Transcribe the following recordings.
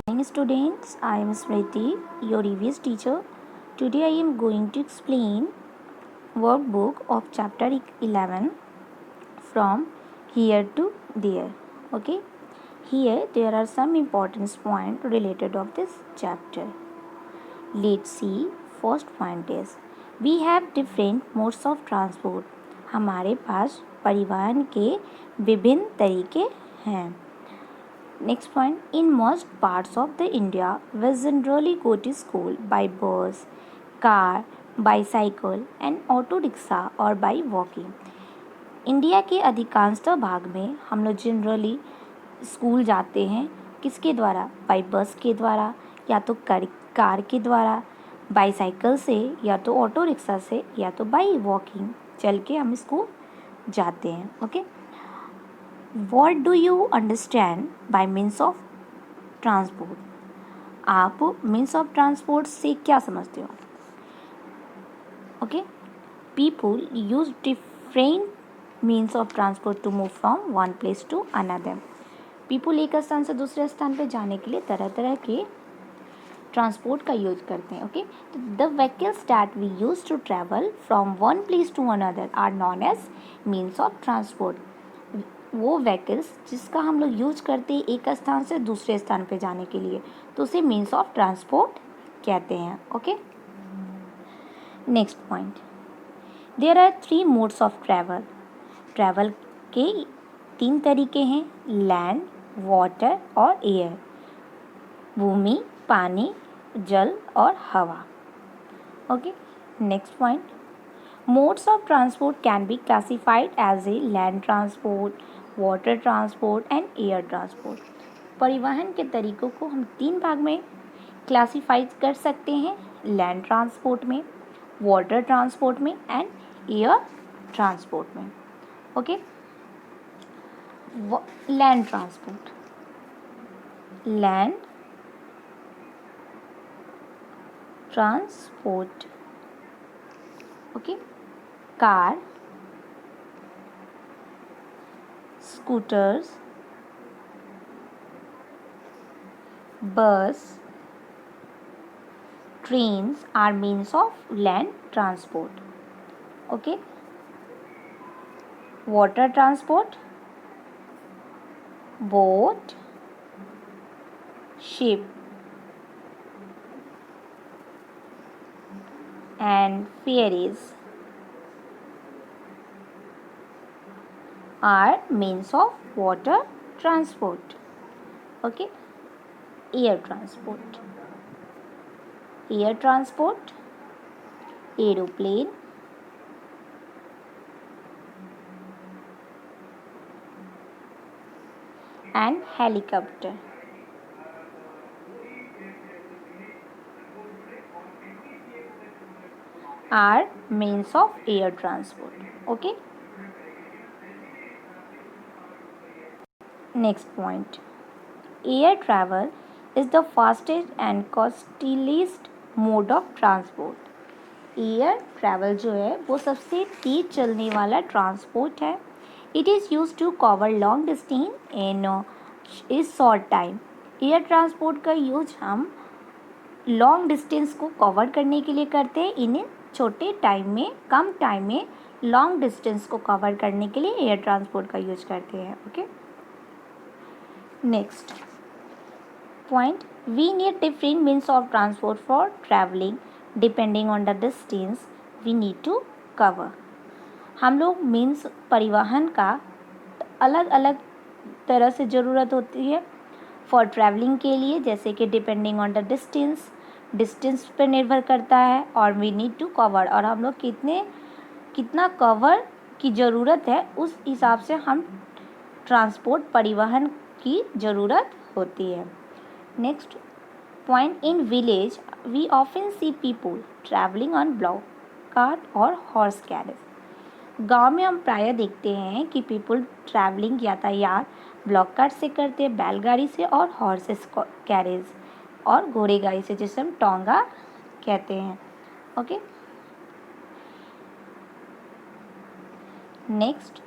Morning students, I am Smriti, your EVS teacher. Today I am going to explain workbook of chapter 11 from here to there. Okay, here there are some important points related of this chapter. Let's see. First point is we have different modes of transport. हमारे पास परिवहन के विभिन्न तरीके हैं. Next point, in most parts of the India, we generally go to school by bus, car, bicycle and auto rickshaw or by walking. India के अधिकांशतः भाग में हम लोग जनरली स्कूल जाते हैं किसके द्वारा? बाई बस के द्वारा या तो कार के द्वारा, बाईसाइकिल से या तो ऑटो रिक्शा से या तो बाई वॉकिंग चल के हम स्कूल जाते हैं. Okay, What do you understand by means of transport? आप means of transport से क्या समझते हो? Okay, people use different means of transport to move from one place to another. People एक स्थान से दूसरे स्थान पे जाने के लिए तरह तरह के ट्रांसपोर्ट का यूज करते हैं. ओके, तो the vehicles that we use to travel from one place to another are known as means of transport. वो व्हीकल्स जिसका हम लोग यूज करते हैं एक स्थान से दूसरे स्थान पे जाने के लिए, तो उसे मीन्स ऑफ ट्रांसपोर्ट कहते हैं. Okay, next point, there are 3 modes of travel. Travel के 3 तरीके हैं, लैंड, वाटर और एयर. भूमि, पानी, जल और हवा. Okay, next point, modes of transport can be classified as a land transport, water transport and air transport. परिवहन के तरीकों को हम 3 भाग में क्लासीफाई कर सकते हैं, लैंड ट्रांसपोर्ट में, वाटर ट्रांसपोर्ट में एंड एयर ट्रांसपोर्ट में. Okay, land transport, land transport. Okay, car, scooters, bus, trains are means of land transport. Okay, water transport, boat, ship and ferries are means of water transport. Okay, air transport, air transport, aeroplane, and helicopter are means of air transport. Okay, next point, air travel is the fastest and costliest mode of transport. Air travel जो है वो सबसे तेज चलने वाला transport है. It is use to cover long distance in a short time. Air transport का use हम लॉन्ग डिस्टेंस को कवर करने के लिए करते हैं. इन छोटे टाइम में, कम टाइम में लॉन्ग डिस्टेंस को कवर करने के लिए एयर ट्रांसपोर्ट का यूज करते हैं. Okay, next point, we need different means of transport for travelling depending on the distance we need to cover. हम लोग मीन्स परिवहन का अलग अलग तरह से ज़रूरत होती है फॉर ट्रैवलिंग के लिए, जैसे कि डिपेंडिंग ऑन द डिस्टेंस पर निर्भर करता है, और वी नीड टू कवर, और हम लोग कितना कवर की ज़रूरत है उस हिसाब से हम ट्रांसपोर्ट परिवहन की ज़रूरत होती है. Next point, in village we often see people travelling on bullock cart और हॉर्स कैरेज. गांव में हम प्रायः देखते हैं कि पीपल ट्रैवलिंग यातायात ब्लॉक कार्ट से करते हैं, बैलगाड़ी से और हॉर्सेस कैरेज और घोड़े गाड़ी से, जिसे हम टोंगा कहते हैं. Okay, next,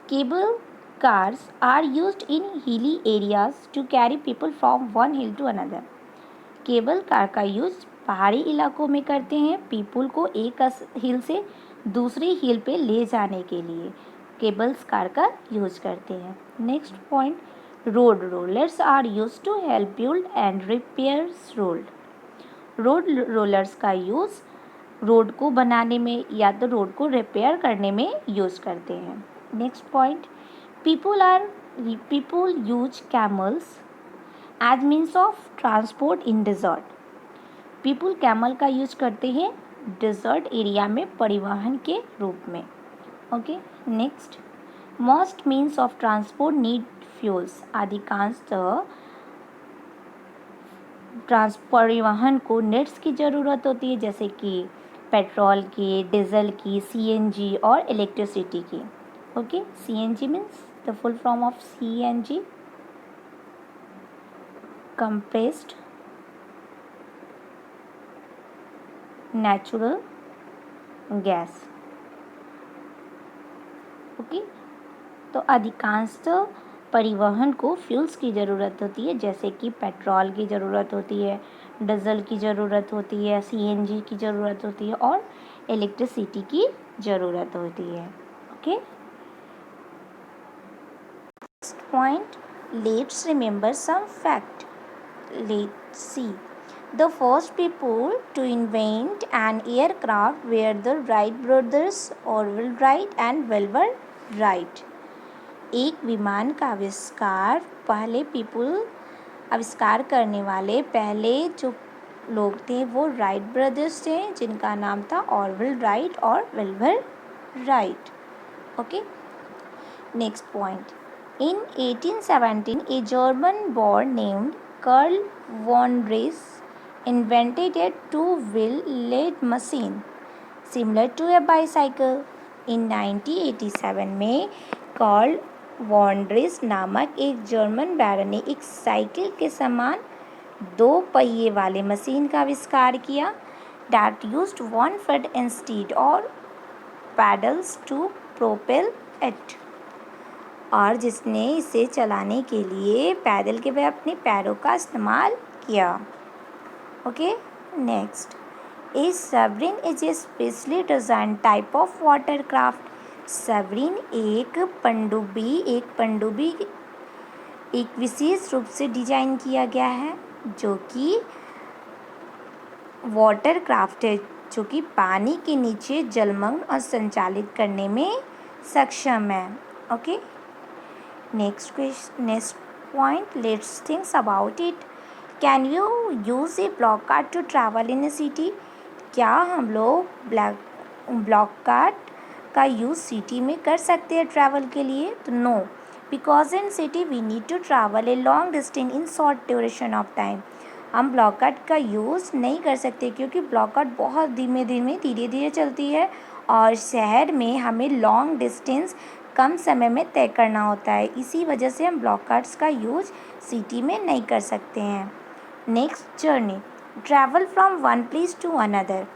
cable cars are used in hilly areas to carry people from one hill to another. Cable car का यूज़ पहाड़ी इलाकों में करते हैं पीपल को एक हिल से दूसरी हिल पे ले जाने के लिए केबल्स कार का यूज़ करते हैं. Next point, road rollers are use to help build and repairs road. Road rollers का यूज़ रोड को बनाने में या तो रोड को रिपेयर करने में यूज़ करते हैं. Next point, people use camels as means of transport in desert. people camel का यूज करते हैं डिज़र्ट एरिया में परिवहन के रूप में. Okay. Next, most means of transport need fuels. अधिकांश परिवहन को नेट्स की ज़रूरत होती है जैसे कि पेट्रोल की, डीजल की, सीएनजी और इलेक्ट्रिसिटी की. Okay. CNG means the full form of CNG, compressed natural gas. Okay. तो अधिकांश परिवहन को फ्यूल्स की ज़रूरत होती है जैसे कि पेट्रोल की ज़रूरत होती है, डीजल की ज़रूरत होती है, सीएनजी की ज़रूरत होती है और इलेक्ट्रिसिटी की ज़रूरत होती है. Okay. Next point, let's remember some fact. Let's see. The first people to invent an aircraft were the Wright brothers, Orville Wright and Wilbur Wright. एक विमान का आविष्कार पहले आविष्कार करने वाले पहले जो लोग थे वो राइट ब्रदर्स थे जिनका नाम था ऑरविल राइट और Wilbur right. Okay. Next point, in 1817 a German boy named Karl von Drais invented a two-wheel lead machine similar to a bicycle. In 1987 में कार्ल वॉन ड्रेस नामक एक जर्मन बैरन ने एक साइकिल के समान दो पहिए वाले मशीन का आविष्कार किया that used one foot instead और pedals to propel it. और जिसने इसे चलाने के लिए पैदल के बजाय अपने पैरों का इस्तेमाल किया. Okay. Next, a submarine is a specially designed type of watercraft. Submarine एक पनडुब्बी एक विशेष रूप से डिजाइन किया गया है जो कि वाटर क्राफ्ट है जो कि पानी के नीचे जलमग्न और संचालित करने में सक्षम है. Okay. Next point, let's think about it. Can you use a block cart to travel in a city? क्या हम लोग ब्लॉक कार्ट का यूज़ सिटी में कर सकते हैं ट्रैवल के लिए? तो no, because in city we need to travel a long distance in short duration of time. हम ब्लॉक कार्ट का यूज़ नहीं कर सकते क्योंकि ब्लॉक कार्ट बहुत धीरे धीरे चलती है और शहर में हमें लॉन्ग डिस्टेंस कम समय में तय करना होता है. इसी वजह से हम ब्लॉक कार्ट्स का यूज सिटी में नहीं कर सकते हैं. Next, journey. Travel from one place to another.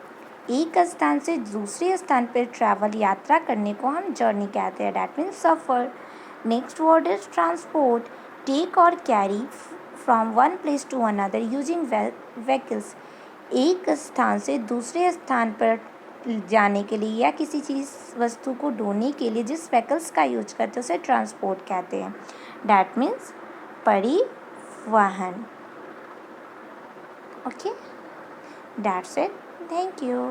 एक स्थान से दूसरे स्थान पर ट्रैवल यात्रा करने को हम जर्नी कहते हैं. डैट मीन्स सफ़र. Next word is transport. Take और carry from one place to another using vehicles. एक स्थान से दूसरे स्थान पर जाने के लिए या किसी चीज़ वस्तु को ढोने के लिए जिस व्हीकल्स का यूज करते हैं उसे ट्रांसपोर्ट कहते हैं. डैट मीन्स परिवहन. Okay. That's it. Thank you.